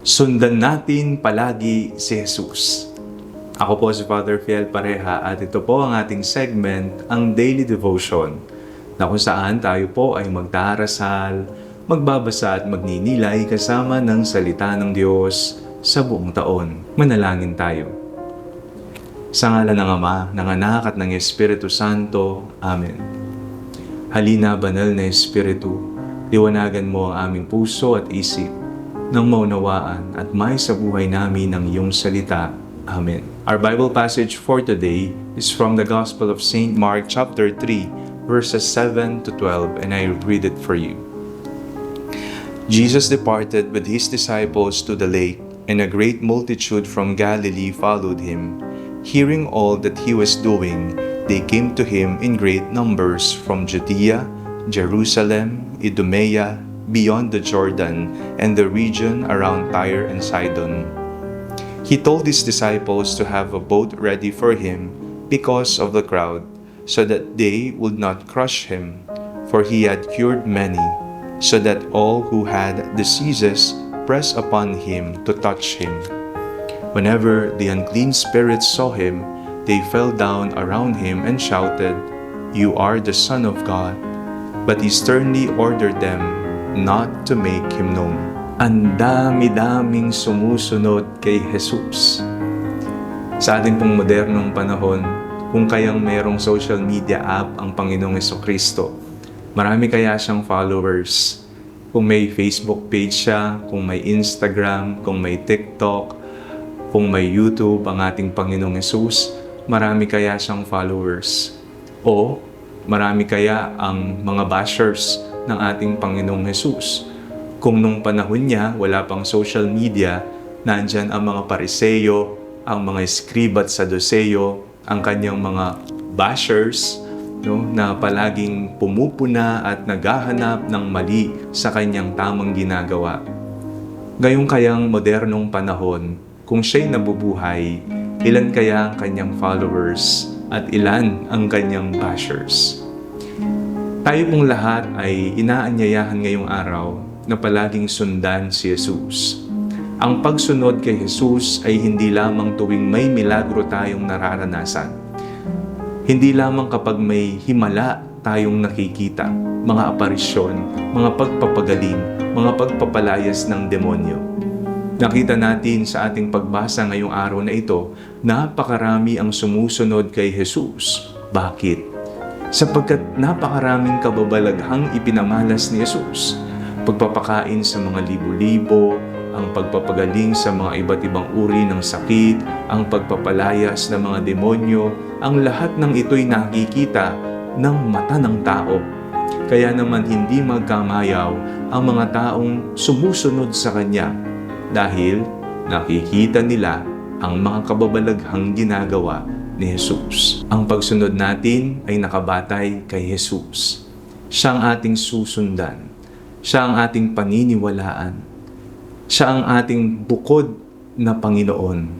Sundan natin palagi si Jesus. Ako po si Father Fiel Pareha at ito po ang ating segment, ang Daily Devotion, na kung saan tayo po ay magdarasal, magbabasa at magninilay kasama ng salita ng Diyos sa buong taon. Manalangin tayo. Sa ngalan ng Ama, ng Anak at ng Espiritu Santo. Amen. Halina, banal na Espiritu, liwanagan mo ang aming puso at isip nang maunawaan at may sa buhay namin ng iyong salita. Amen. Our Bible passage for today is from the Gospel of St. Mark chapter 3, verses 7 to 12, and I read it for you. Jesus departed with his disciples to the lake, and a great multitude from Galilee followed him. Hearing all that he was doing, they came to him in great numbers from Judea, Jerusalem, Idumea, beyond the Jordan, and the region around Tyre and Sidon. He told his disciples to have a boat ready for him because of the crowd, so that they would not crush him, for he had cured many, so that all who had diseases pressed upon him to touch him. Whenever the unclean spirits saw him, they fell down around him and shouted, "You are the Son of God." But he sternly ordered them not to make him known. Ang dami-daming sumusunod kay Jesus. Sa ating pong modernong panahon, kung kayang merong social media app ang Panginoong Hesukristo, marami kaya siyang followers. Kung may Facebook page siya, kung may Instagram, kung may TikTok, kung may YouTube ang ating Panginoong Hesus, marami kaya siyang followers. O marami kaya ang mga bashers ng ating Panginoong Hesus. Kung nung panahon niya, wala pang social media, nandyan ang mga pariseyo, ang mga eskriba at saduseyo, ang kanyang mga bashers, na palaging pumupuna at naghahanap ng mali sa kanyang tamang ginagawa. Ngayong kayang modernong panahon, kung siya'y nabubuhay, ilan kaya ang kanyang followers at ilan ang kanyang bashers? Tayo pong lahat ay inaanyayahan ngayong araw na palaging sundan si Jesus. Ang pagsunod kay Jesus ay hindi lamang tuwing may milagro tayong nararanasan. Hindi lamang kapag may himala tayong nakikita, mga aparisyon, mga pagpapagaling, mga pagpapalayas ng demonyo. Nakita natin sa ating pagbasa ngayong araw na ito, napakarami ang sumusunod kay Jesus. Bakit? Sapagkat napakaraming kababalaghang ipinamalas ni Jesus. Pagpapakain sa mga libo-libo, ang pagpapagaling sa mga iba't ibang uri ng sakit, ang pagpapalayas ng mga demonyo, ang lahat ng ito'y nakikita ng mata ng tao. Kaya naman hindi magkamayaw ang mga taong sumusunod sa Kanya dahil nakikita nila ang mga kababalaghang ginagawa ni Jesus. Ang pagsunod natin ay nakabatay kay Jesus. Siya ang ating susundan. Siya ang ating paniniwalaan. Siya ang ating bukod na Panginoon.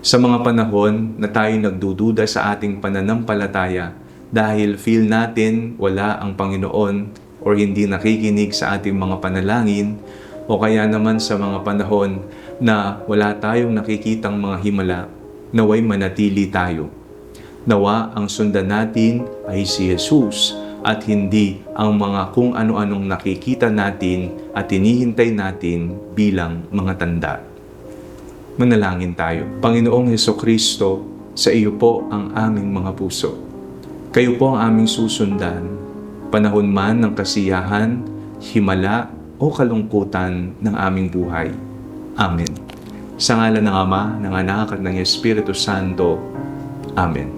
Sa mga panahon na tayo nagdududa sa ating pananampalataya dahil feel natin wala ang Panginoon o hindi nakikinig sa ating mga panalangin, o kaya naman sa mga panahon na wala tayong nakikitang mga himala, naway manatili tayo. Nawa ang sundan natin ay si Jesus at hindi ang mga kung ano-anong nakikita natin at hinihintay natin bilang mga tanda. Manalangin tayo. Panginoong Hesukristo, sa iyo po ang aming mga puso. Kayo po ang aming susundan, panahon man ng kasiyahan, himala o kalungkutan ng aming buhay. Amen. Sa ngalan ng Ama, ng Anak at ng Espiritu Santo. Amen.